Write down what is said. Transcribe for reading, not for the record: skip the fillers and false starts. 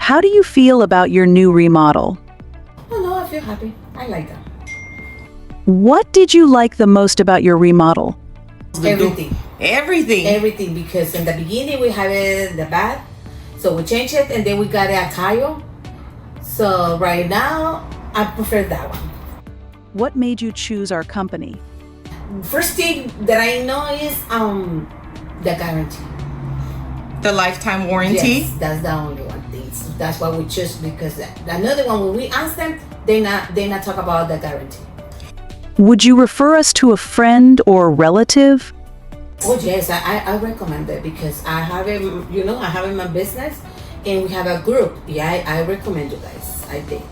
How do you feel about your new remodel? Oh no, I feel happy. I like that. What did you like the most about your remodel? Everything. Everything. Everything, because in the beginning we have it the bath, so we changed it and then we got a tile. So right now I prefer that one. What made you choose our company? First thing that I know is the guarantee. The lifetime warranty. Yes, that's the only one thing. So that's why we choose, because another one when we ask them, they not talk about the guarantee. Would you refer us to a friend or relative? Oh yes, I recommend it because I have it. I have it in my business, and we have a group. Yeah, I recommend you guys. I think.